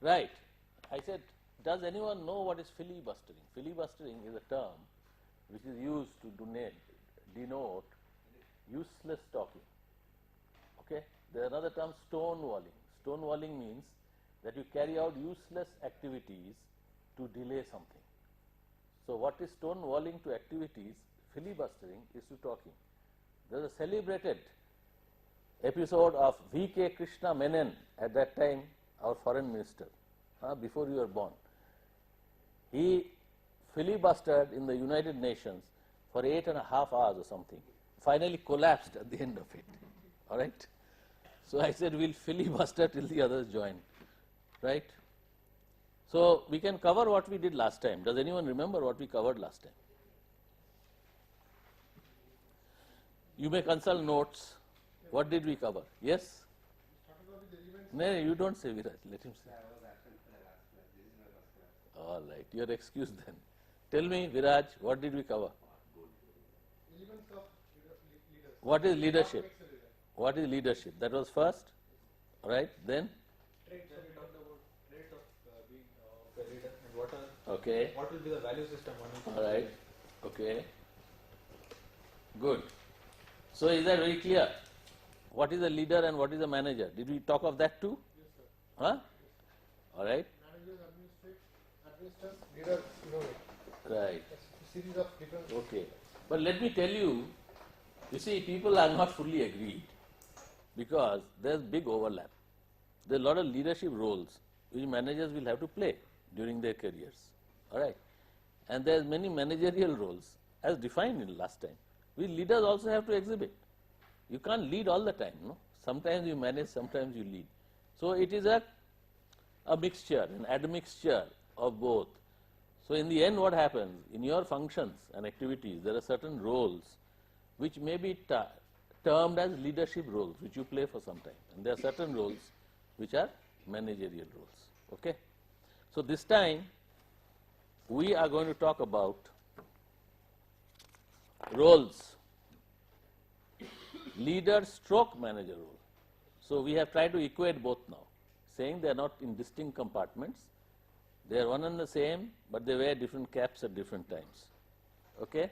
Right. I said, does anyone know what is filibustering? Filibustering is a term which is used to denote useless talking. Okay? There is another term, stonewalling. Stonewalling means that you carry out useless activities to delay something. So, what is stonewalling to activities? Filibustering is to talking. There is a celebrated episode of V.K. Krishna Menon, at that time our foreign minister, before you were born. He filibustered in the United Nations for 8.5 hours or something, finally collapsed at the end of it, all right. So, I said we will filibuster till the others join, right. So, we can cover what we did last time. Does anyone remember what we covered last time? You may consult notes. What did we cover? Yes? No, you don't say, Viraj, let him say. All right, you are excused then. Tell me, Viraj, what did we cover? What is leadership? What is leadership? That was first, right? Then? Traits of being a leader, and okay. What will be the value system? All right, okay. Good. So, is that very clear? What is a leader and what is a manager? Did we talk of that too? Yes, sir. Huh? All right. Managers administrators, leaders innovate. Right. A series of different. Okay. But let me tell you, you see, people are not fully agreed because there is big overlap. There are a lot of leadership roles which managers will have to play during their careers. All right. And there are many managerial roles as defined in last time, which leaders also have to exhibit. You can't lead all the time, no? Sometimes you manage, sometimes you lead. So, it is a mixture, an admixture of both. So, in the end what happens? In your functions and activities, there are certain roles which may be termed as leadership roles, which you play for some time, and there are certain roles which are managerial roles. Okay? So, this time we are going to talk about roles, leader stroke manager role. So, we have tried to equate both now, saying they are not in distinct compartments, they are one and the same, but they wear different caps at different times. Okay?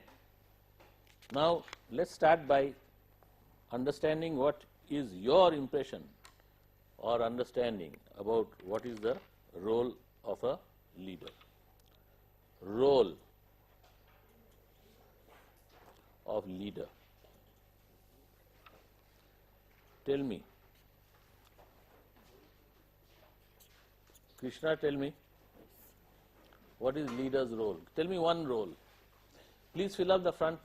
Now, let us start by understanding what is your impression or understanding about what is the role of a leader. Role of leader. Tell me. Krishna, tell me. What is leader's role? Tell me one role. Please fill up the front.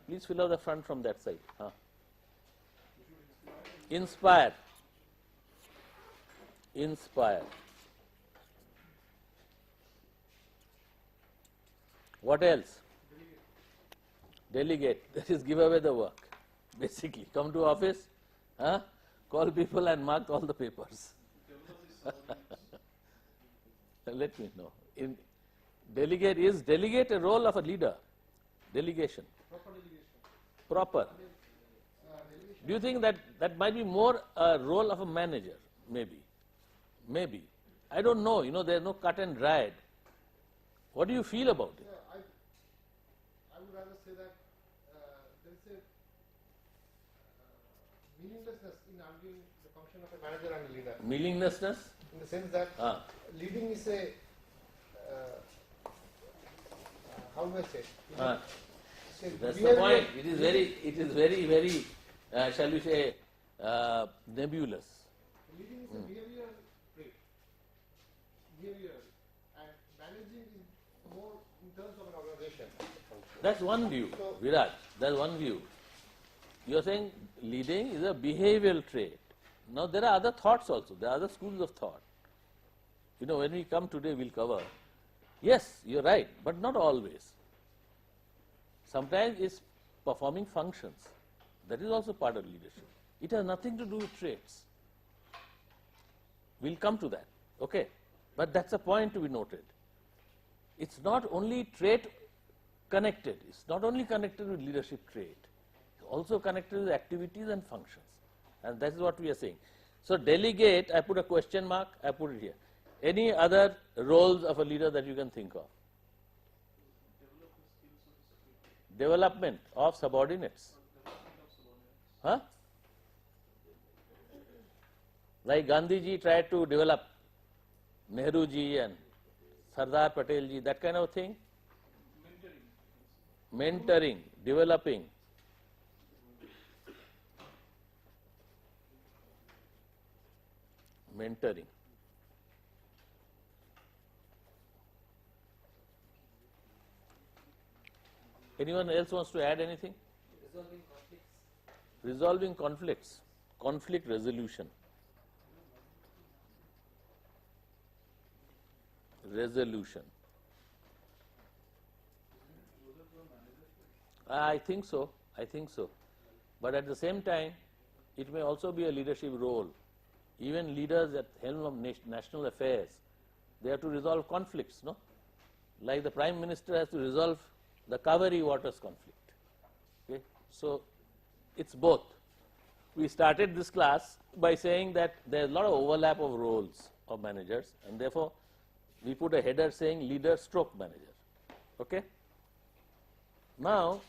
Please fill up the front from that side. Inspire. Inspire. What else? Delegate. That is, give away the work. Basically, come to office, call people and mark all the papers. Let me know. In delegate a role of a leader. Delegation. Proper delegation. Proper. Do you think that that might be more a role of a manager? Maybe. Maybe. I don't know. You know, there is no cut and dried. What do you feel about it? Yeah, I would rather say that there is a meaninglessness in arguing the function of a manager and a leader. Meaninglessness? In the sense that leading is a how do I say? That's the point. It is very, shall we say, nebulous. Leading is a behavioral trait. Behavioral. And managing is more in terms of an organization. That's one view, Viraj. That's one view. You are saying leading is a behavioral trait. Now, there are other thoughts also. There are other schools of thought. You know, when we come today, we will cover. Yes, you are right, but not always. Sometimes it's performing functions. That is also part of leadership. It has nothing to do with traits. We will come to that, okay? But that's a point to be noted. It's not only trait connected, it's not only connected with leadership trait, it's also connected with activities and functions. And that is what we are saying. So, delegate, I put a question mark, I put it here. Any other roles of a leader that you can think of? Development of subordinates. Huh? Like Gandhi ji tried to develop Nehru ji and Sardar Patel ji, that kind of thing. Mentoring, developing. Mentoring. Anyone else wants to add anything? Resolving conflicts. Resolving conflicts, conflict resolution. Resolution. I think so. I think so. But at the same time, it may also be a leadership role. Even leaders at helm of national affairs, they have to resolve conflicts, no? Like the Prime Minister has to resolve the Kaveri waters conflict. Okay? So, it's both. We started this class by saying that there is a lot of overlap of roles of managers, and therefore, we put a header saying leader stroke manager. Okay? Now,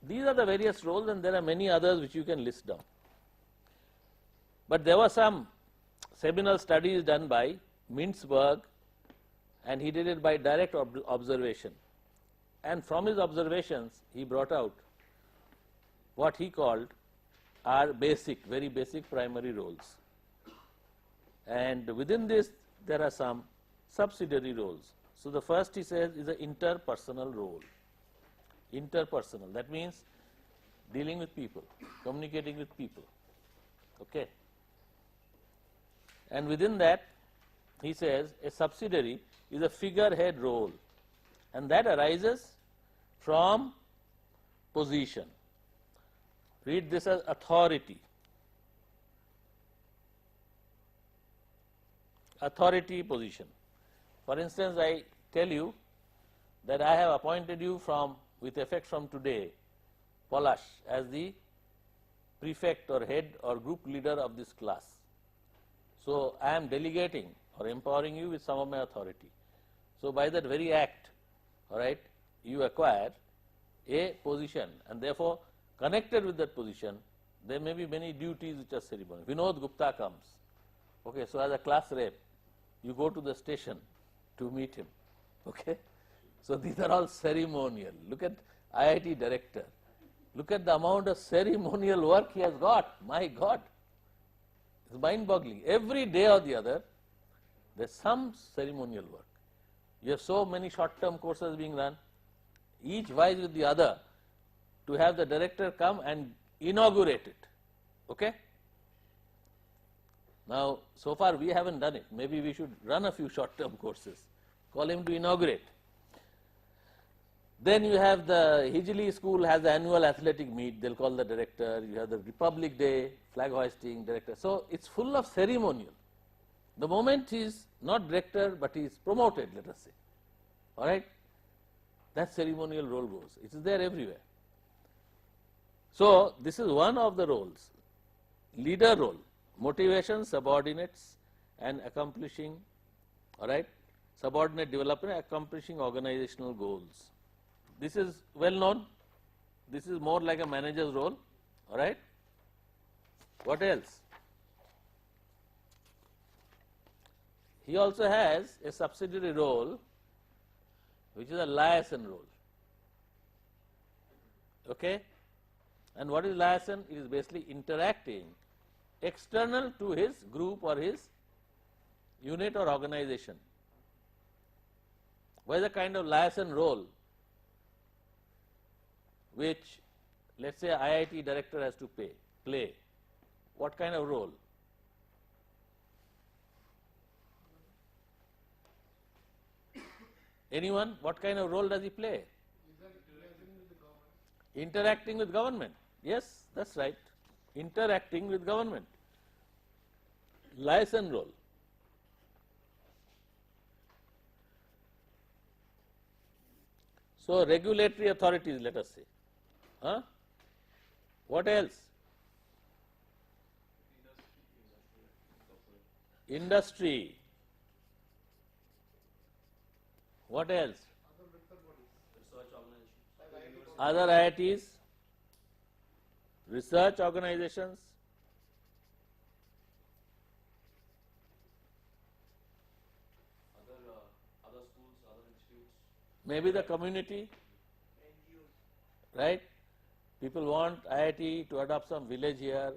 these are the various roles, and there are many others which you can list down. But there were some seminal studies done by Mintzberg, and he did it by direct observation. And from his observations, he brought out what he called are basic, very basic primary roles. And within this, there are some subsidiary roles. So, the first he says is an interpersonal role. Interpersonal, that means dealing with people, communicating with people. Okay. And within that, he says a subsidiary is a figurehead role, and that arises from position. Read this as authority. Authority position. For instance, I tell you that I have appointed you with effect from today, Palash, as the prefect or head or group leader of this class. So, I am delegating or empowering you with some of my authority. So, by that very act, all right, you acquire a position, and therefore, connected with that position, there may be many duties which are ceremonial. Vinod Gupta comes. Okay, so as a class rep, you go to the station to meet him. Okay? So, these are all ceremonial. Look at IIT director. Look at the amount of ceremonial work he has got. My God. It's mind-boggling. Every day or the other, there's some ceremonial work. You have so many short-term courses being run, each vies with the other to have the director come and inaugurate it. Okay? Now, so far we haven't done it. Maybe we should run a few short-term courses. Call him to inaugurate. Then you have the Hijli school has the annual athletic meet. They'll call the director. You have the Republic Day, flag hoisting director. So, it's full of ceremonial. The moment he is not director, but he is promoted, let us say. All right? That ceremonial role goes. It is there everywhere. So, this is one of the roles. Leader role, motivation, subordinates, and accomplishing, all right, subordinate development, accomplishing organizational goals. This is well known. This is more like a manager's role. All right. What else? He also has a subsidiary role, which is a liaison role. Okay. And what is liaison? It is basically interacting external to his group or his unit or organization. What is the kind of liaison role which, let us say, IIT director has to play? What kind of role? Anyone? What kind of role does he play? Interacting with government. Yes, that's right. Interacting with government. Liaison role. So, regulatory authorities, let us say. Huh? What else? industry. What else? Other IITs, research organizations, Other schools, other institutes. maybe the community, right? People want IIT to adopt some village here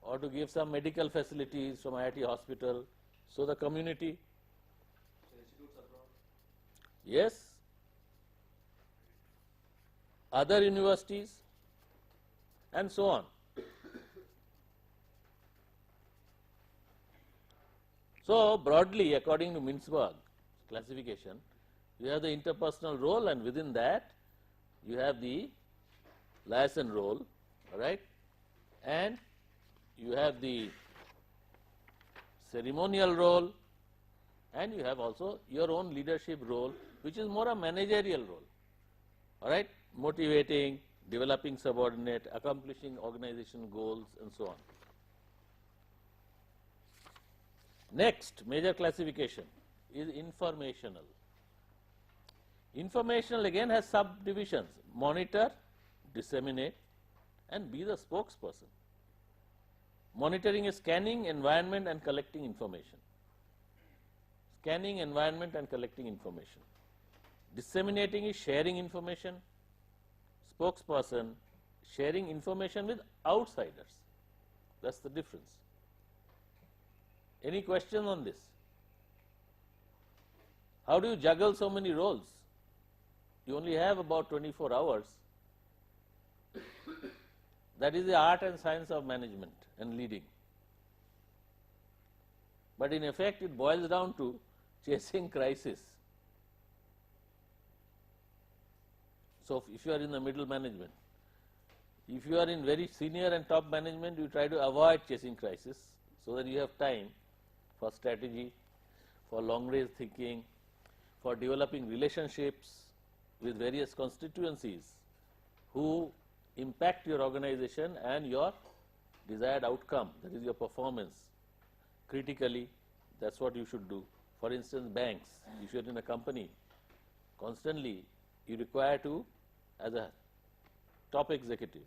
or to give some medical facilities from IIT hospital. So the community, So institutes abroad. yes, other universities and so on. So broadly, according to Mintzberg classification, you have the interpersonal role, and within that you have the liaison role, all right, and you have the ceremonial role, and you have also your own leadership role, which is more a managerial role, all right, motivating, developing subordinate, accomplishing organization goals, and so on. Next major classification is informational. Informational again has subdivisions: monitor, disseminate, and be the spokesperson. Monitoring is scanning environment and collecting information. Scanning environment and collecting information. Disseminating is sharing information. Spokesperson, sharing information with outsiders. That's the difference. Any question on this? How do you juggle so many roles? You only have about 24 hours. That is the art and science of management and leading. But in effect, it boils down to chasing crisis. So if you are in the middle management, if you are in very senior and top management, you try to avoid chasing crisis so that you have time for strategy, for long range thinking, for developing relationships with various constituencies who impact your organization and your desired outcome, that is your performance. Critically, that's what you should do. For instance, banks, if you are in a company, constantly you require to, as a top executive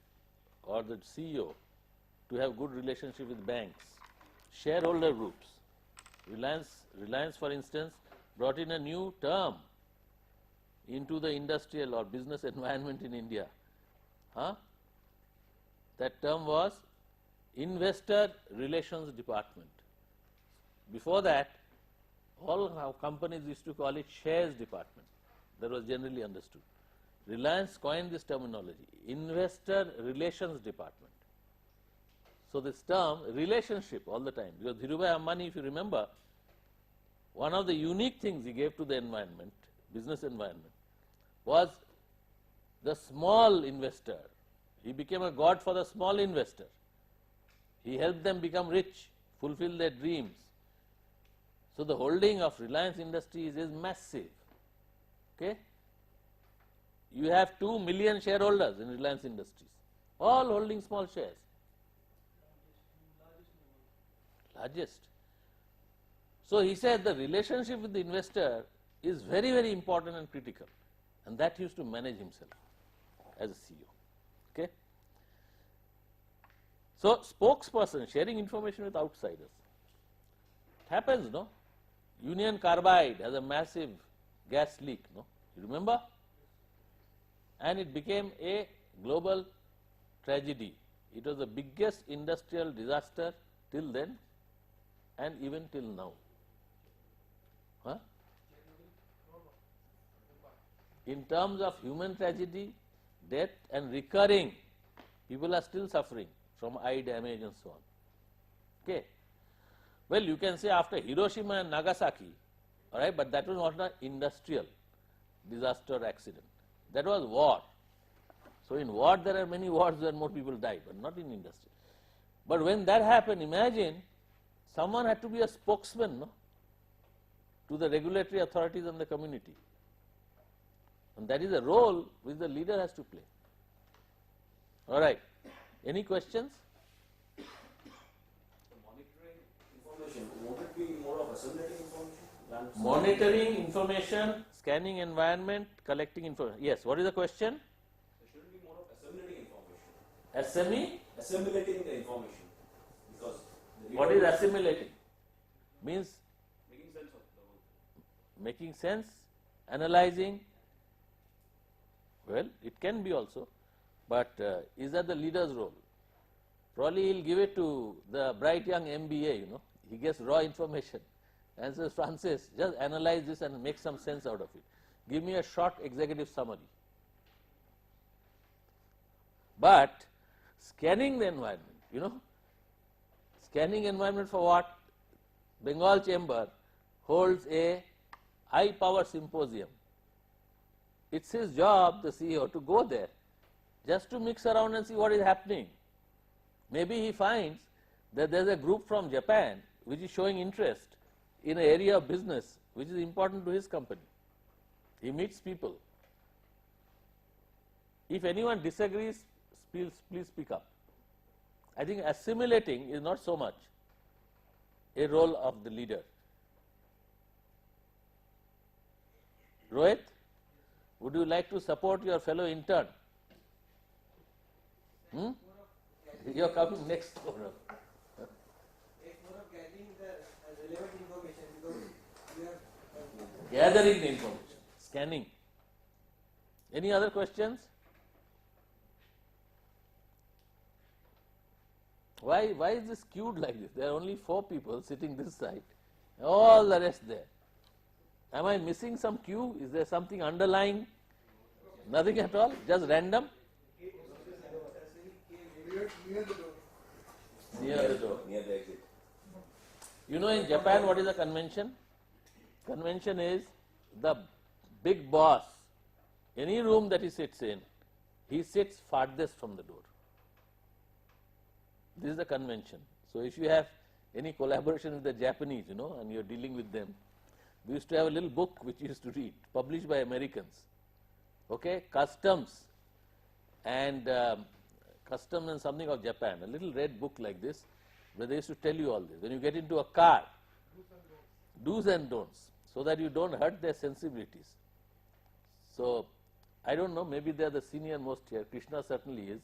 or the CEO, to have good relationship with banks, shareholder groups. Reliance, for instance, brought in a new term into the industrial or business environment in India. That term was Investor Relations Department. Before that, all our companies used to call it Shares Department. That was generally understood. Reliance coined this terminology, Investor Relations Department. So this term, relationship all the time, because Dhirubhai Ambani, if you remember, one of the unique things he gave to the environment, business environment, was the small investor. He became a god for the small investor. He helped them become rich, fulfill their dreams. So the holding of Reliance Industries is massive. Okay? You have 2 million shareholders in Reliance Industries, all holding small shares. Largest. So he said the relationship with the investor is very, very important and critical, and that he used to manage himself as a CEO. Okay? So spokesperson, sharing information with outsiders. It happens, no? Union Carbide has a massive gas leak, no? You remember? And it became a global tragedy. It was the biggest industrial disaster till then and even till now. In terms of human tragedy, death and recurring, people are still suffering from eye damage and so on. Okay. Well, you can say after Hiroshima and Nagasaki, all right, but that was not an industrial disaster or accident. That was war. So in war there are many wars where more people die, but not in industry. But when that happened, imagine someone had to be a spokesman, no, to the regulatory authorities and the community. And that is a role which the leader has to play. All right. Any questions? So monitoring information, won't it be Assimilating information? Monitoring information, scanning environment, collecting information. Yes, what is the question? There shouldn't be more of assimilating information. SME? Assimilating the information. Because the What is assimilating? Means making sense of the whole. making sense, analyzing. Well, it can be also, but is that the leader's role? Probably he'll give it to the bright young MBA, he gets raw information and says, Francis, just analyze this and make some sense out of it. Give me a short executive summary. But scanning the environment, scanning environment for what? Bengal Chamber holds a high power symposium. It's his job, the CEO, to go there just to mix around and see what is happening. Maybe he finds that there is a group from Japan which is showing interest in an area of business which is important to his company. He meets people. If anyone disagrees, please speak up. I think assimilating is not so much a role of the leader. Rohit, would you like to support your fellow intern? You are coming next. It's more of gathering the relevant information because we have Gathering the information, scanning. Any other questions? Why is this queued like this? There are only 4 people sitting this side, all the rest there. Am I missing some queue? Is there something underlying? Nothing at all, just random? Near the door. Near the exit. In Japan, what is a convention? Convention is the big boss. Any room that he sits in, he sits farthest from the door. This is the convention. So if you have any collaboration with the Japanese, and you're dealing with them, we used to have a little book which we used to read, published by Americans. Okay, customs and something of Japan, a little red book like this, where they used to tell you all this. When you get into a car, do's and don'ts, so that you don't hurt their sensibilities. So, I don't know, maybe they are the senior most here. Krishna certainly is.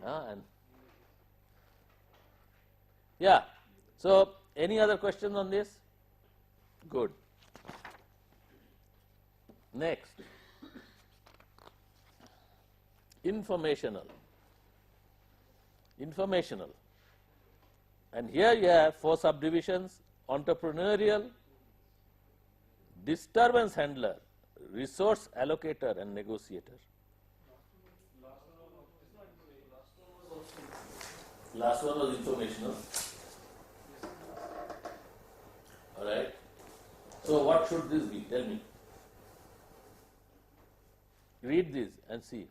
And yeah. So, any other questions on this? Good. Next, informational. Informational. And here you have 4 subdivisions: entrepreneurial, disturbance handler, resource allocator and negotiator. Last one was informational. Alright. So what should this be? Tell me. Read this and see.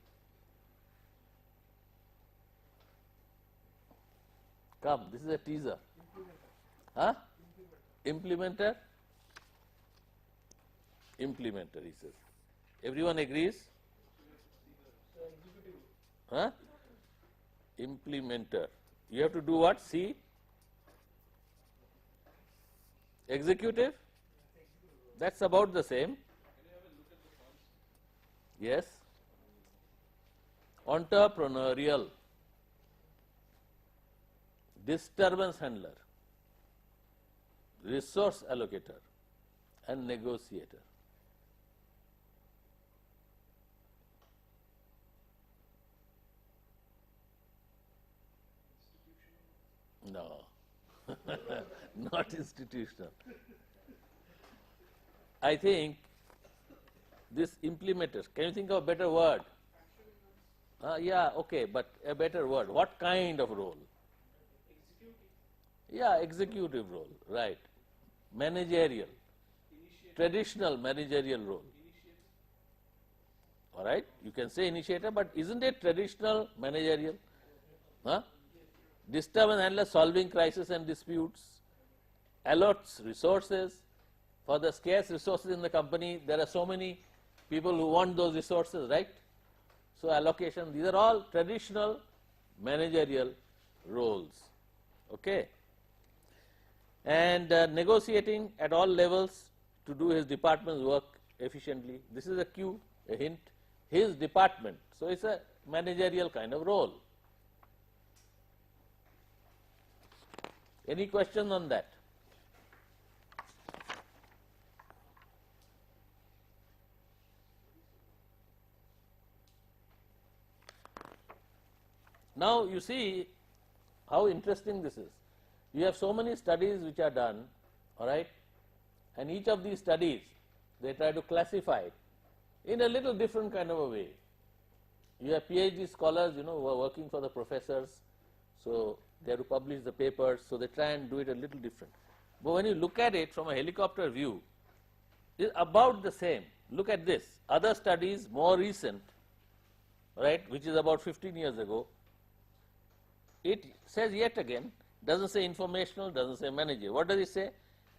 Come, this is a teaser. Huh? Implementer? Implementer, he says. Everyone agrees? Huh? Implementer. You have to do what? See? Executive? That's about the same. Yes. Entrepreneurial. Disturbance handler. Resource allocator and negotiator. No, not institutional. I think this implementer, can you think of a better word? Yeah, okay, but a better word. What kind of role? Yeah, executive role, right. Managerial, traditional managerial role. All right, you can say initiator, but isn't it traditional managerial? Huh? Disturbance handler, solving crisis and disputes, allots resources. For the scarce resources in the company, there are so many people who want those resources, right? So allocation, these are all traditional managerial roles. Okay. and negotiating at all levels to do his department's work efficiently. This is a cue, a hint, his department. So, it is a managerial kind of role. Any question on that? Now, you see how interesting this is. You have so many studies which are done, all right, and each of these studies they try to classify in a little different kind of a way. You have PhD scholars, who are working for the professors, so they have to publish the papers, so they try and do it a little different. But when you look at it from a helicopter view, it is about the same. Look at this, other studies more recent, right, which is about 15 years ago. It says yet again, doesn't say informational, doesn't say manager. What does it say?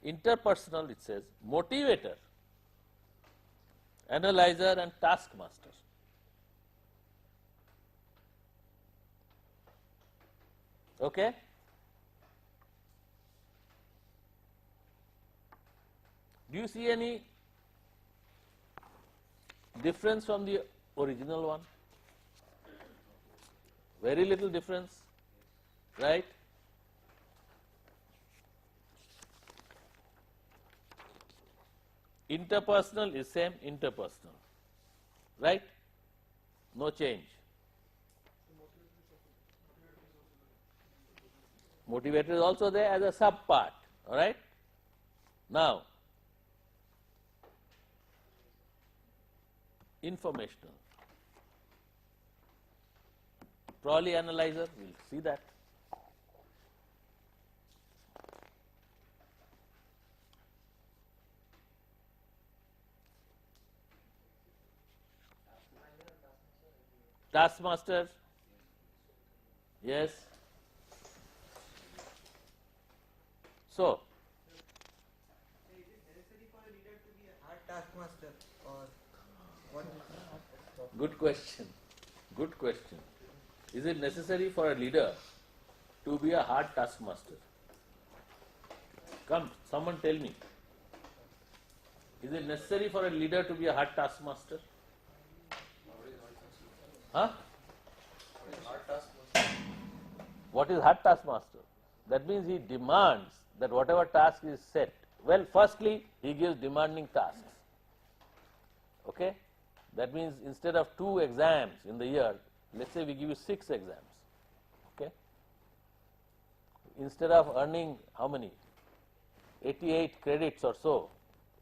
Interpersonal, it says motivator, analyzer and taskmaster. Okay? Do you see any difference from the original one? Very little difference, right? Interpersonal is same, interpersonal, right? No change. Motivator is also there as a sub part, all right? Now, informational. Trolley analyzer, we will see that. Taskmaster, yes. So, Is it necessary for a leader to be a hard taskmaster or what? good question, good question. Is it necessary for a leader to be a hard taskmaster? Come, someone tell me. Is it necessary for a leader to be a hard taskmaster? Huh? What is hard taskmaster? That means he demands that whatever task is set. Well, firstly, he gives demanding tasks. Okay? That means instead of 2 exams in the year, let's say we give you 6 exams. Okay? Instead of earning how many? 88 credits or so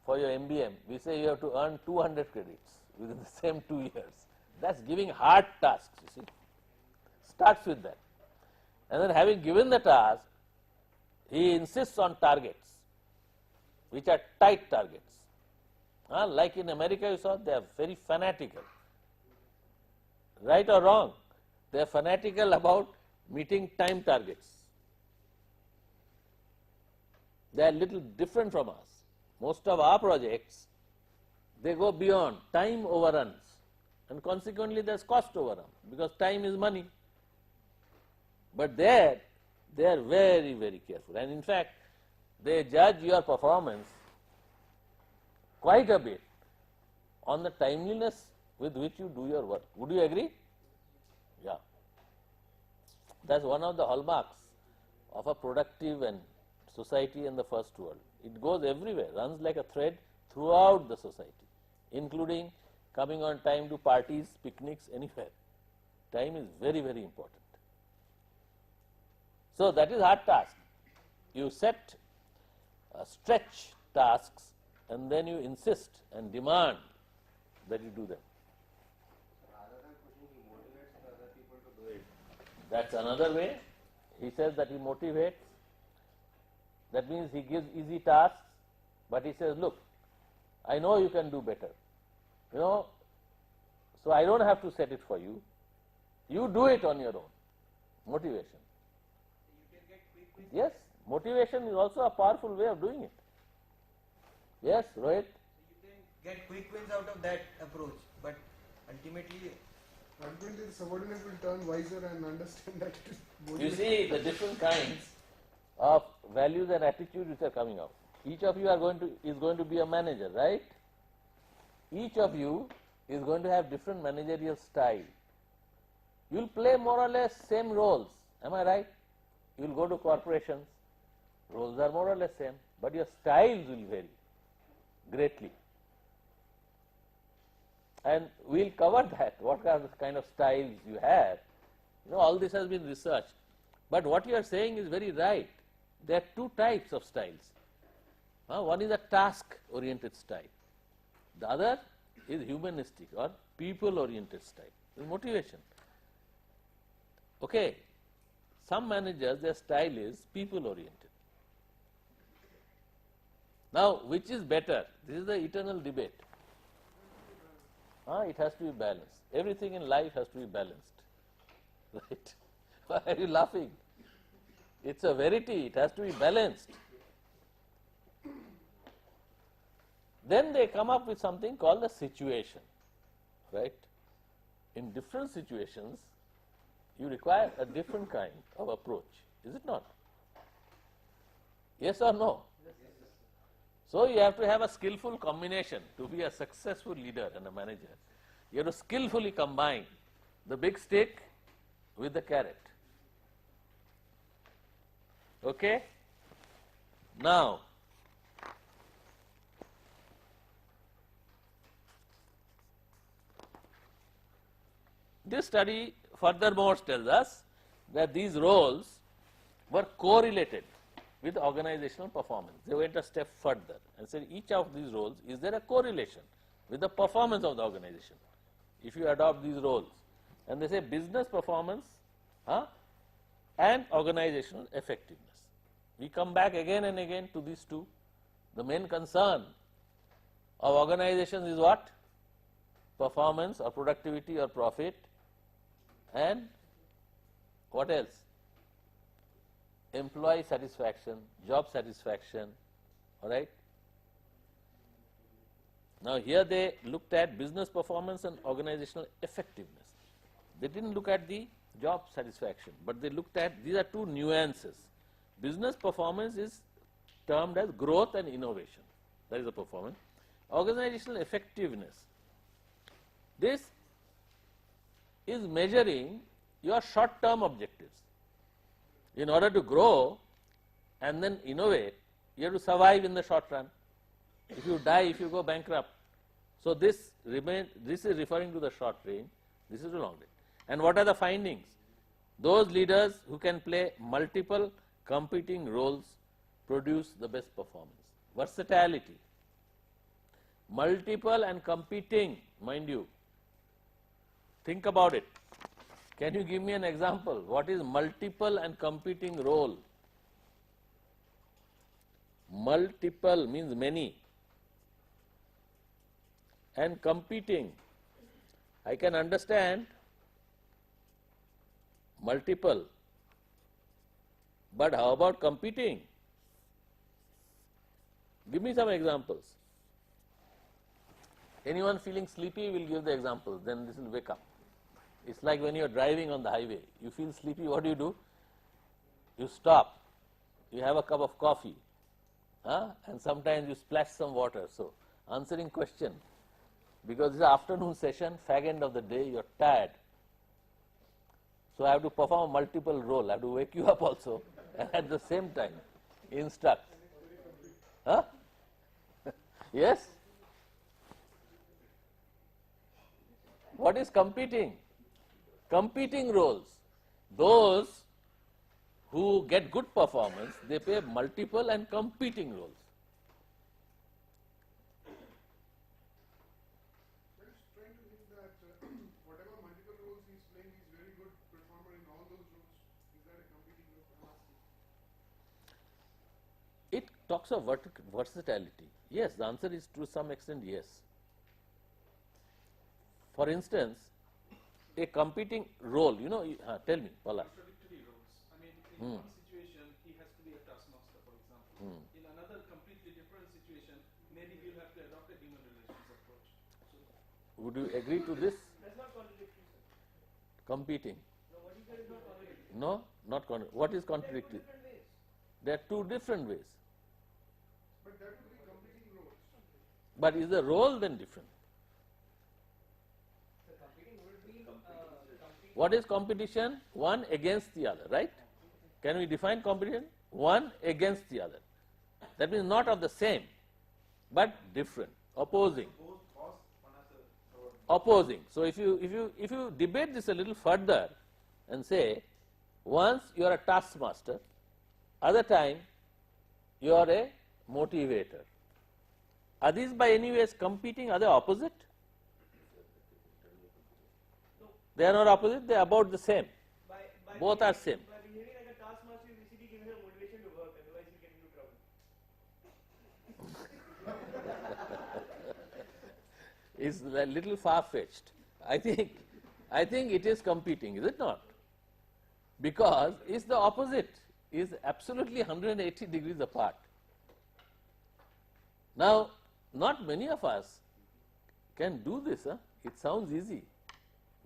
for your MBM, we say you have to earn 200 credits within the same 2 years. That's giving hard tasks, you see. Starts with that. And then having given the task, he insists on targets, which are tight targets. Like in America, you saw, they are very fanatical. Right or wrong, they are fanatical about meeting time targets. They are little different from us. Most of our projects, they go beyond, time overruns, and consequently there is cost overrun, because time is money. But there, they are very, very careful, and in fact, they judge your performance quite a bit on the timeliness with which you do your work. Would you agree? Yeah. That's one of the hallmarks of a productive and society in the first world. It goes everywhere, runs like a thread throughout the society, including coming on time to parties, picnics, anywhere. Time is very, very important. So, that is hard task. You set stretch tasks and then you insist and demand that you do them. Rather than pushing, he motivates other people to do it. That's another way. He says that he motivates. That means he gives easy tasks, but he says, look, I know you can do better. So I don't have to set it for you. You do it on your own. Motivation. You can get quick wins. Yes, motivation is also a powerful way of doing it. Yes, Rohit? You can get quick wins out of that approach, but ultimately, Ultimately, the subordinate will turn wiser and understand that it is You see the different kinds of values and attitudes which are coming out. Each of you is going to be a manager, right? Each of you is going to have different managerial style. You will play more or less same roles, am I right? You will go to corporations, roles are more or less same, but your styles will vary greatly. And we will cover that, what kind of styles you have. All this has been researched. But what you are saying is very right. There are two types of styles. One is a task-oriented style. The other is humanistic or people-oriented style, motivation. Okay, some managers, their style is people-oriented. Now, which is better? This is the eternal debate. It has to be balanced. Everything in life has to be balanced. Right? Why are you laughing? It's a verity, it has to be balanced. Then they come up with something called the situation, right? In different situations, you require a different kind of approach, is it not? Yes or no? So you have to have a skillful combination to be a successful leader and a manager. You have to skillfully combine the big stick with the carrot. Okay? Now, this study furthermore tells us that these roles were correlated with organizational performance. They went a step further and said each of these roles, is there a correlation with the performance of the organization if you adopt these roles? And they say business performance and organizational effectiveness. We come back again and again to these two. The main concern of organizations is what? Performance or productivity or profit, and what else? Employee satisfaction, job satisfaction, all right? Now, here they looked at business performance and organizational effectiveness. They didn't look at the job satisfaction, but they looked at, these are two nuances. Business performance is termed as growth and innovation, that is the performance. Organizational effectiveness, this is measuring your short-term objectives. In order to grow and then innovate, you have to survive in the short run. If you die, if you go bankrupt. So this is referring to the short range, this is the long range. And what are the findings? Those leaders who can play multiple competing roles produce the best performance. Versatility, multiple and competing, mind you. Think about it. Can you give me an example? What is multiple and competing role? Multiple means many, and competing, I can understand multiple, but how about competing? Give me some examples. Anyone feeling sleepy will give the example, then this will wake up. It's like when you are driving on the highway, you feel sleepy, what do? You stop, you have a cup of coffee, and sometimes you splash some water. So, answering question, because this is afternoon session, fag end of the day, you are tired. So, I have to perform a multiple role, I have to wake you up also and at the same time instruct. Yes? What is competing? Competing roles. Those who get good performance, they play multiple and competing roles. I was trying to think that whatever multiple roles he's playing, he's very good performer in all those roles. Is that a competing role? I'm asking. It talks of versatility. Yes, the answer is to some extent yes. For instance, a competing role, tell me, Paula. Contradictory roles. I mean, in one situation, he has to be a taskmaster, for example. In another completely different situation, maybe he'll have to adopt a human relations approach. So, Would you agree to this? that's not contradictory, sir. Competing. No, what he said is not contradictory. No, not contradictory. What is contradictory? Different ways. There are two different ways. But that will be competing roles. But is the role then different? So competing would be What is competition? One against the other, right? Can we define competition? One against the other. That means not of the same, but different, opposing. Opposing. So if you debate this a little further and say, once you are a taskmaster, other time you are a motivator. Are these by any ways competing? Are they opposite? They are not opposite, they are about the same. Both are same. By behaving like a taskmaster, you basically give him a motivation to work, otherwise you get into trouble. Is a little far-fetched. I think it is competing, is it not? Because it's the opposite, is absolutely 180 degrees apart. Now, not many of us can do this. Huh? It sounds easy,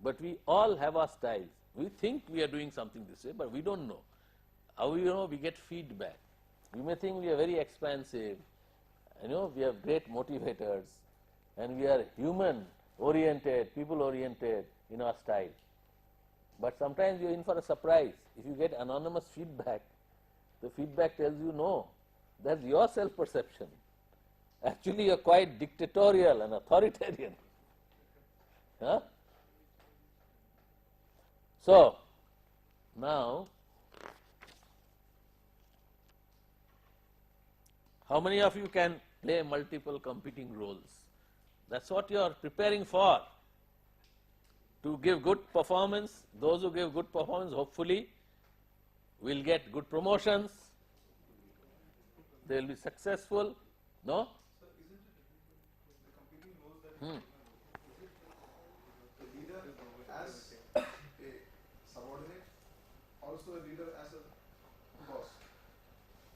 but we all have our styles. We think we are doing something this way, but we don't know. How we know? We get feedback. We may think we are very expansive, we are great motivators, and we are human oriented, people oriented in our style. But sometimes you are in for a surprise. If you get anonymous feedback, the feedback tells you no, that's your self-perception. Actually, you are quite dictatorial and authoritarian. Huh? So, now, how many of you can play multiple competing roles? That's what you are preparing for. To give good performance, those who give good performance hopefully will get good promotions, they will be successful, no? Sir, isn't it the competing roles that the leader as a subordinate, also a leader as a boss?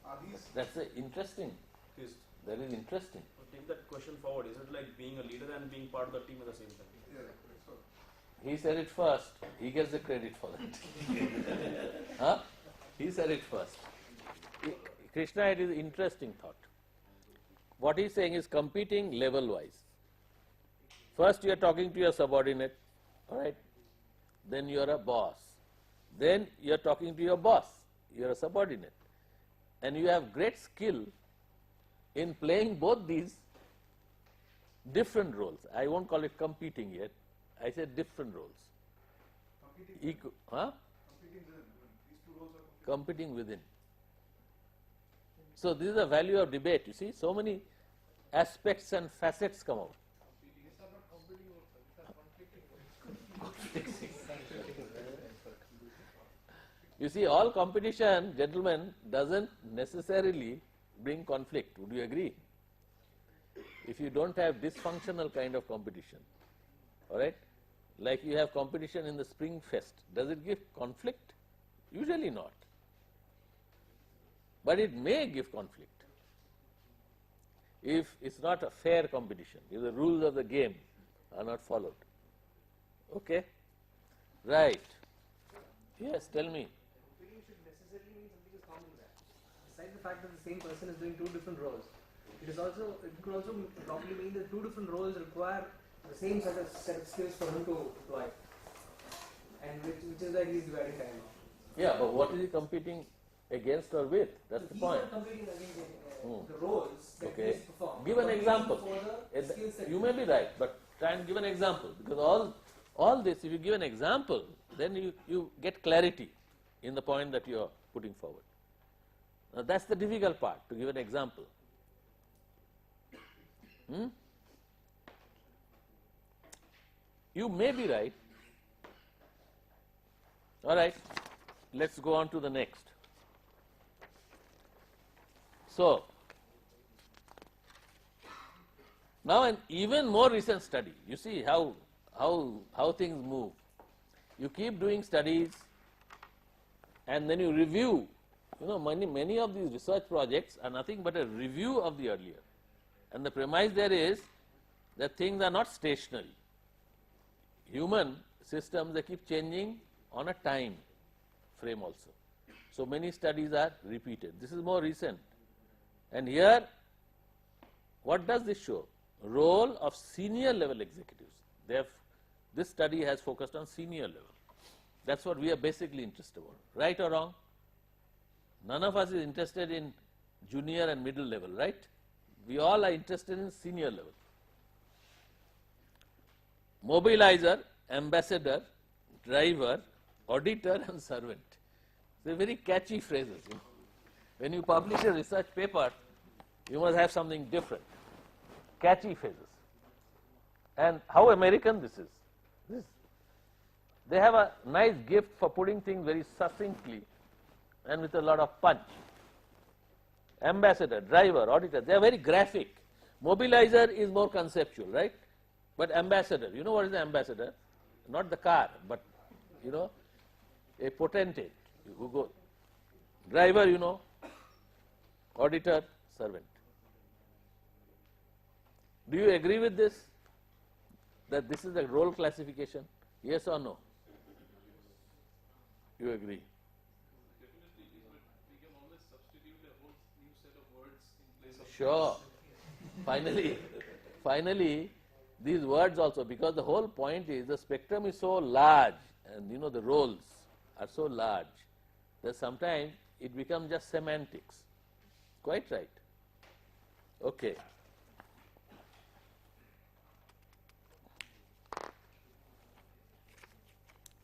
Are these That's interesting. Yes. That is interesting. Take that question forward. Is it like being a leader and being part of the team at the same time? yeah, so He said it first. He gets the credit for that. Huh? He said it first. Krishna, it is an interesting thought. What he is saying is competing level-wise. First you are talking to your subordinate, all right? Then you are a boss. Then you are talking to your boss. You are a subordinate. And you have great skill in playing both these different roles. I won't call it competing yet. I said different roles. competing, Huh? competing within. These two roles are competing. Competing within. So this is the value of debate. You see, so many aspects and facets come out. These are not competing roles, these are conflicting roles. You see, all competition, gentlemen, doesn't necessarily bring conflict. Would you agree? If you don't have dysfunctional kind of competition, all right, like you have competition in the Spring Fest, does it give conflict? Usually not. But it may give conflict if it's not a fair competition, if the rules of the game are not followed. Okay? Right. Yes, tell me. Competing should necessarily mean something is common there. Besides the fact that the same person is doing two different roles, it could also probably mean that two different roles require the same set of skills for him to deploy, and which is why he is dividing time now. Yeah, but what is he competing against or with? That's the These point. are competing against the roles that Okay. he perform. Give an Competing example. for the skill set. You may be right, but try and give an example, because all this, if you give an example, then you get clarity in the point that you are putting forward. Now that's the difficult part, to give an example. You may be right. All right, let's go on to the next. So, now an even more recent study, you see how things move. You keep doing studies and then you review. Many of these research projects are nothing but a review of the earlier. And the premise there is that things are not stationary. Human systems, they keep changing on a time frame also. So many studies are repeated. This is more recent. And here, what does this show? Role of senior level executives. This study has focused on senior level. That's what we are basically interested in. Right or wrong? None of us is interested in junior and middle level, right? We all are interested in senior level. Mobilizer, ambassador, driver, auditor and servant. They're very catchy phrases. You know. When you publish a research paper, you must have something different. Catchy phrases. And how American this is. They have a nice gift for putting things very succinctly and with a lot of punch. Ambassador, driver, auditor, they are very graphic. Mobilizer is more conceptual, right? But ambassador, you know what is the ambassador? Not the car, but you know, a potentate who goes. Driver, you know, auditor, servant. Do you agree with this? That this is the role classification? Yes or no? You agree? Definitely, but we can always substitute a whole new set of words in place of. Sure. Finally, these words also, because the whole point is the spectrum is so large and you know the roles are so large that sometimes it becomes just semantics. Quite right. Okay.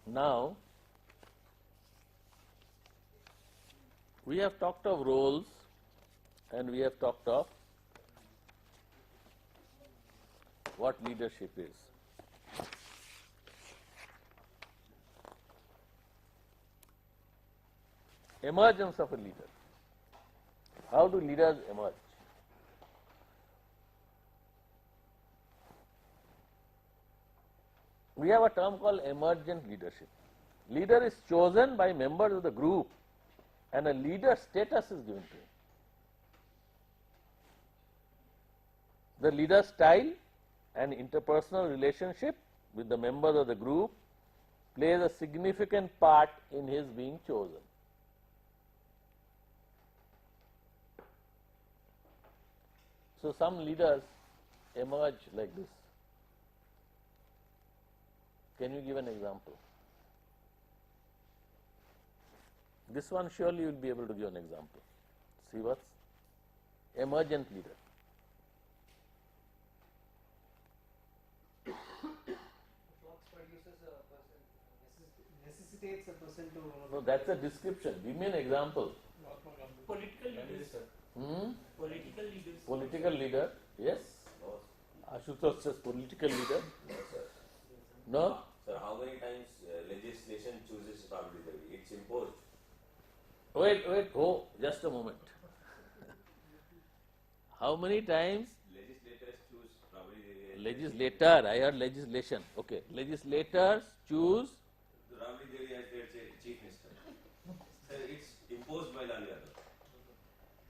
Now, we have talked of roles and we have talked of what leadership is. Emergence of a leader. How do leaders emerge? We have a term called emergent leadership. Leader is chosen by members of the group and a leader status is given to him. The leader's style and interpersonal relationship with the members of the group plays a significant part in his being chosen. So some leaders emerge like this. Can you give an example? This one surely you will be able to give an example. See what's emergent leader. What produces a person, necessitates a person to. No, that's a description. Give me an example. Political leaders. Political leaders. Political leader, yes. Ashutosh says political leader. No? Sir, how many times legislation chooses Rabri Devi? It's imposed. Wait, just a moment. How many times? Legislators choose Rabri Devi. Legislator, I heard legislation. Okay, legislators choose. Rabri Devi as their chief minister. Sir, it's imposed by Lal Yadav.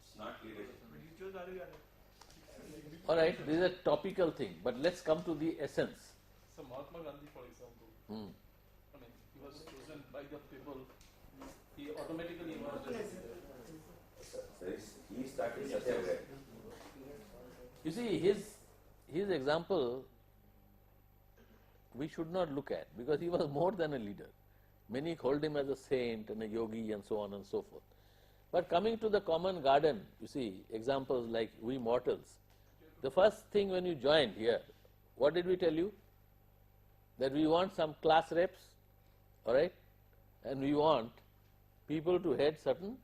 It's not leadership. Alright, this is a topical thing, but let's come to the essence. So Mahatma Gandhi, for example, I mean, he was chosen by the people. He automatically emerged as a leader. Sir, he started Satyagraha. You see, his example we should not look at because he was more than a leader. Many hold him as a saint and a yogi and so on and so forth. But coming to the common garden, you see, examples like we mortals, the first thing when you joined here, what did we tell you? That we want some class reps, alright, and we want people to head certain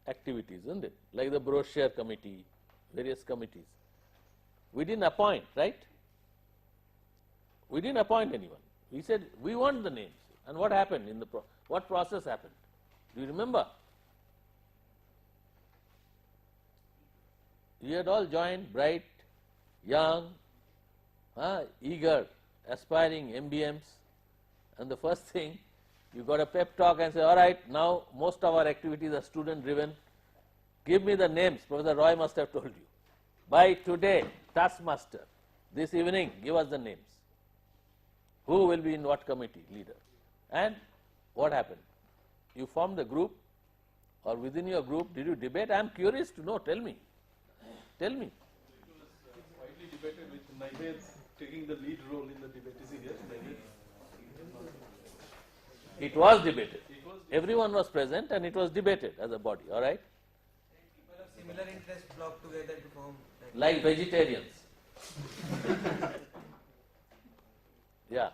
activities, isn't it? Like the brochure committee, various committees. We didn't appoint, right? We didn't appoint anyone. We said we want the names. And what happened in the what process happened? Do you remember? You had all joined, bright, young, eager, aspiring MBMs, and the first thing you got a pep talk and say, all right, now most of our activities are student driven. Give me the names. Professor Roy must have told you. By today, taskmaster, this evening, give us the names. Who will be in what committee, leader? And what happened? You formed the group or within your group, did you debate? I am curious to know. Tell me. Tell me. It was widely debated with Naive taking the lead role in the debate. Is he here? Naive? It was debated. It was Everyone was present and it was debated as a body, all right? People of similar interests flock together to form. Like vegetarians. Yeah.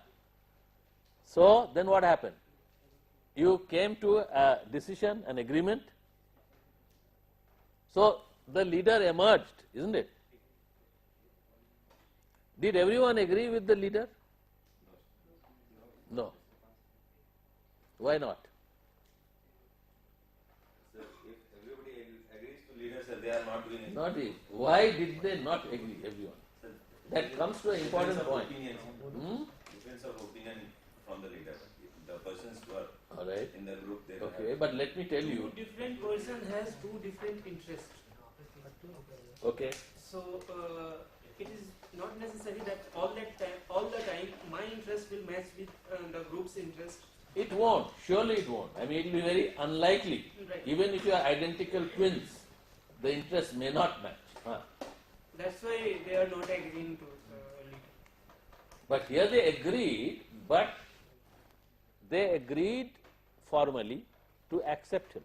So then what happened? You came to a decision, an agreement. So the leader emerged, isn't it? Did everyone agree with the leader? No. Why not? So if everybody agrees to leaders and they are not doing it. Not if. Why did they not agree, everyone? That comes to an important Difference of point. opinion. Hmm? Difference of opinion from the leader. The persons who are All right. in the group, they Okay, but let me tell you. Two different person has two different interests. Okay. So it is not necessary that all the time, my interest will match with the group's interest. It won't. Surely it won't. I mean, it will be very unlikely. Right. Even if you are identical twins, the interests may not match. Huh. That's why they are not agreeing to lead. But here they agreed, but they agreed formally to accept him,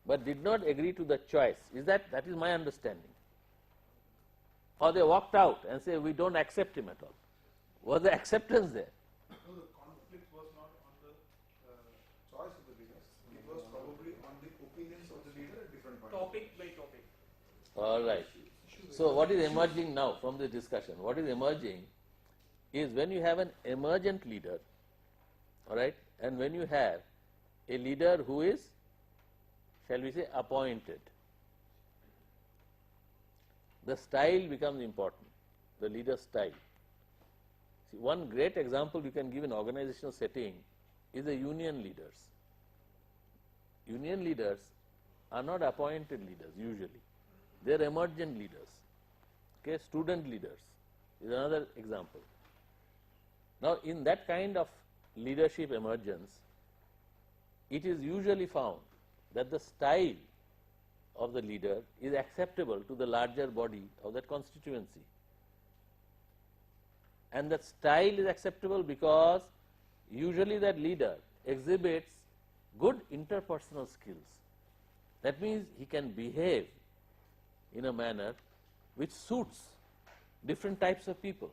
but did not agree to the choice. That is my understanding. Or they walked out and say, we don't accept him at all. Was the acceptance there? No, the conflict was not on the choice of the leaders. It was probably on the opinions of the leader at different points. Topic by topic. All right. So what is emerging now from the discussion? What is emerging is when you have an emergent leader, all right, and when you have a leader who is, shall we say, appointed, the style becomes important, the leader's style. See, one great example you can give in organizational setting is the union leaders. Union leaders are not appointed leaders usually. They are emergent leaders. Okay, student leaders is another example. Now, in that kind of leadership emergence, it is usually found that the style of the leader is acceptable to the larger body of that constituency. And that style is acceptable because usually that leader exhibits good interpersonal skills. That means he can behave in a manner which suits different types of people.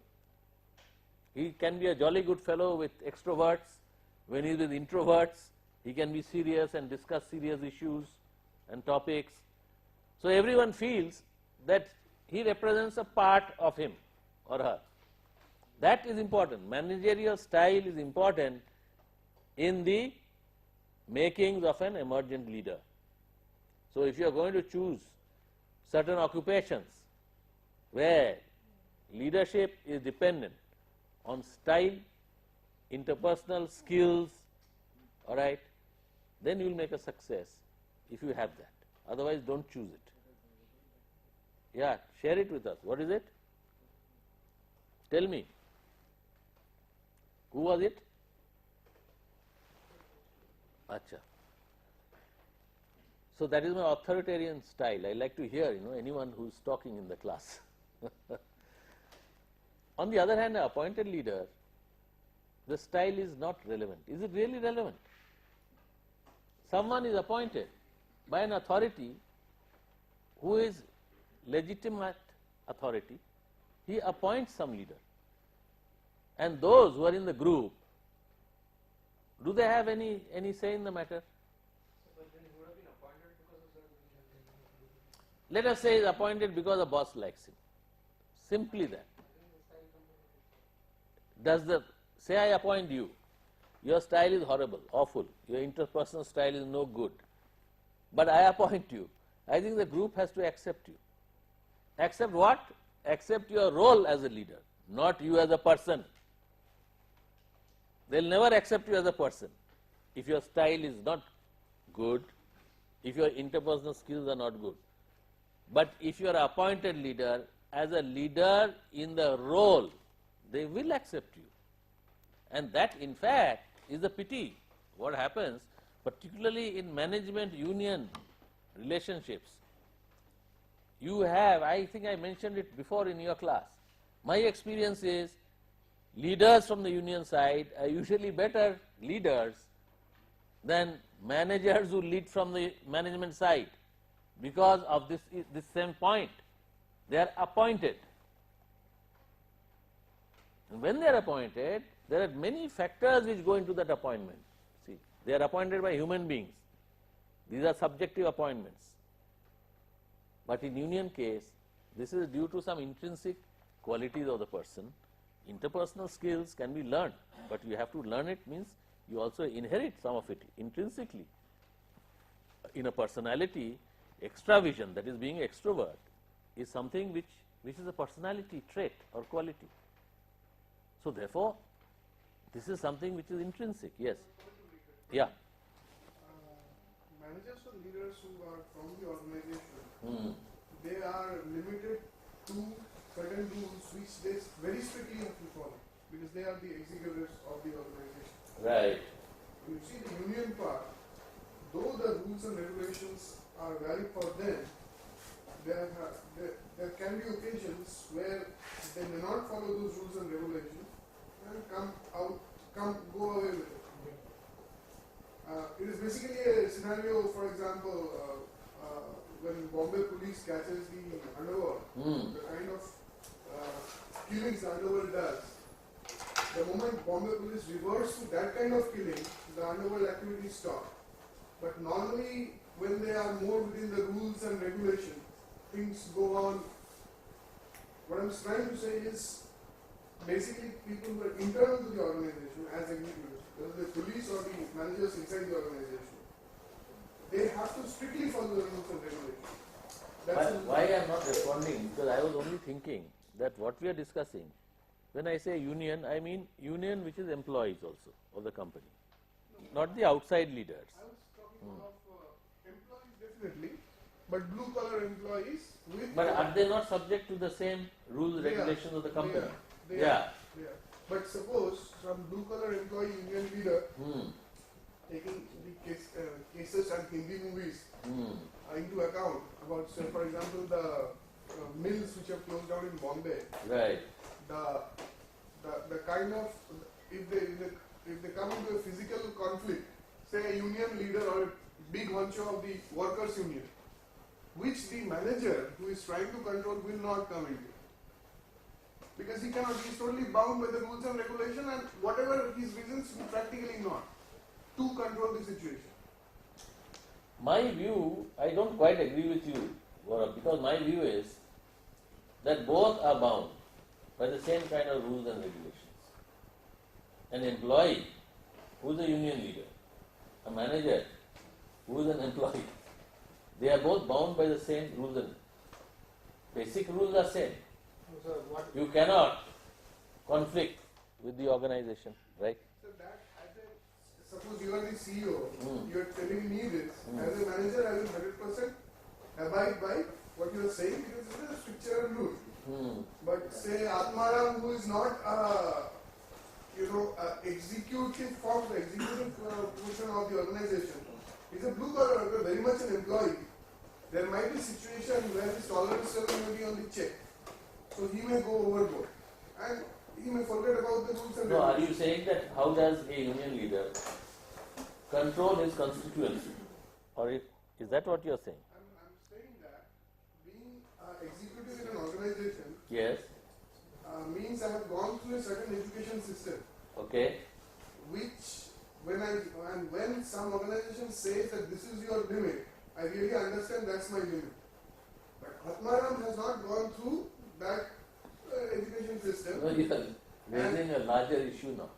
He can be a jolly good fellow with extroverts. When he is with introverts, he can be serious and discuss serious issues and topics. So everyone feels that he represents a part of him or her. That is important. Managerial style is important in the makings of an emergent leader. So if you are going to choose certain occupations where leadership is dependent on style, interpersonal skills, all right, then you will make a success if you have that. Otherwise, don't choose it. Yeah, share it with us. What is it? Tell me. Who was it? Acha. So that is my authoritarian style. I like to hear, anyone who is talking in the class. On the other hand, an appointed leader, the style is not relevant. Is it really relevant? Someone is appointed by an authority who is legitimate authority. He appoints some leader. And those who are in the group, do they have any say in the matter? Let us say he is appointed because the boss likes him. Simply that. Say I appoint you, your style is horrible, awful, your interpersonal style is no good, but I appoint you. I think the group has to accept you. Accept what? Accept your role as a leader, not you as a person. They will never accept you as a person if your style is not good, if your interpersonal skills are not good. But if you are appointed leader, as a leader in the role, they will accept you. And that in fact is the pity. What happens particularly in management union relationships, you have, I think I mentioned it before in your class, my experience is leaders from the union side are usually better leaders than managers who lead from the management side because of this same point. They are appointed. And when they are appointed, there are many factors which go into that appointment. See, they are appointed by human beings. These are subjective appointments. But in union case, this is due to some intrinsic qualities of the person. Interpersonal skills can be learned, but you have to learn it means you also inherit some of it intrinsically. In a personality, extravision, that is being extrovert, is something which is a personality trait or quality. So therefore, this is something which is intrinsic, yes. Yeah. Managers or leaders who are from the organization, they are limited to certain rules which they very strictly have to follow because they are the executives of the organization. Right. You see the union part, though the rules and regulations are valid for them, there can be occasions where they may not follow those rules and regulations and go away with it. It is basically a scenario, for example, when Bombay police catches the underworld, the kind of killings the underworld does. The moment Bombay police reverts to that kind of killing, the underworld activities stop. But normally, when they are more within the rules and regulations, things go on. What I'm trying to say is, basically, people who are internal to the organization as executives, whether the police or the managers inside the organization, they have to strictly follow the rules and regulations. Why I am not responding? Because I was only thinking that what we are discussing, when I say union, I mean union which is employees also of the company, not the outside leaders. I was talking of employees definitely, but blue collar employees with. But are they not subject to the same rules, regulations of the company? They are. But suppose some blue collar employee union leader taking the cases and Hindi movies into account about, say, for example, the mills which have closed down in Bombay. Right. The kind of if they come into a physical conflict, say a union leader or a big honcho of the workers' union, which the manager who is trying to control will not come into. Because he cannot, he is totally bound by the rules and regulation and whatever his reasons, he practically not to control the situation. My view, I don't quite agree with you, Gaurav, because my view is that both are bound by the same kind of rules and regulations. An employee who is a union leader, a manager who is an employee, they are both bound by the same rules and basic rules are same. You cannot conflict with the organization, right? So that, suppose you are the CEO, you are telling me this, as a manager I will 100% abide by what you are saying because it is a stricture and rule. But say Atmaram, who is not executive form, the executive portion of the organization, is a blue collar worker, very much an employee. There might be a situation where his tolerance level may be on the check. So he may go overboard and he may forget about the rules and No, are you saying that how does a union leader control his constituency? Or is that what you are saying? I'm saying that being executive in an organization Yes. means I have gone through a certain education system. Okay. Which when some organization says that this is your limit, I really understand that's my limit. But Atmaram has not gone through that education system. No, you are raising a larger issue now.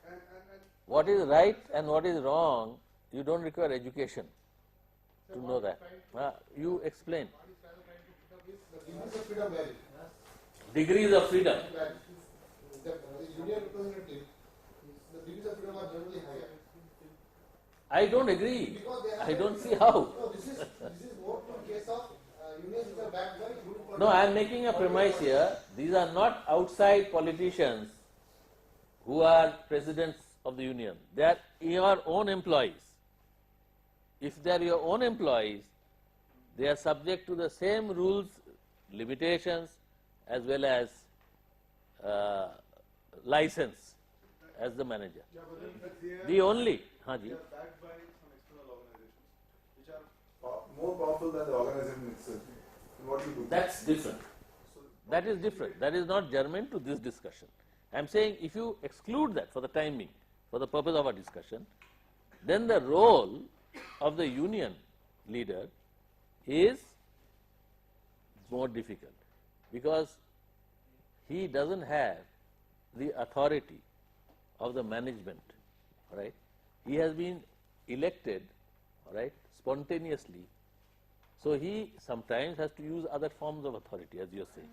And What is right and what is wrong, you don't require education to know that. You explain. Degrees of freedom vary. Degrees of freedom. The union representative, the degrees of freedom are generally higher. I don't agree. Because they have I don't see how. No, this is more to case of unions which are backed by group. No, I am making a premise here. These are not outside politicians who are presidents of the union. They are your own employees. if they are your own employees, they are subject to the same rules, limitations, as well as license as the manager. Yeah, but then they are, The only, हाँ they ji, are backed by some external organizations which are more powerful than the organization itself. And what do you do? that's different. So, That is different. That is not germane to this discussion. I am saying if you exclude that for the time being, for the purpose of our discussion, then the role of the union leader is more difficult, because he doesn't have the authority of the management, right? He has been elected, right, spontaneously. So he sometimes has to use other forms of authority, as you are saying.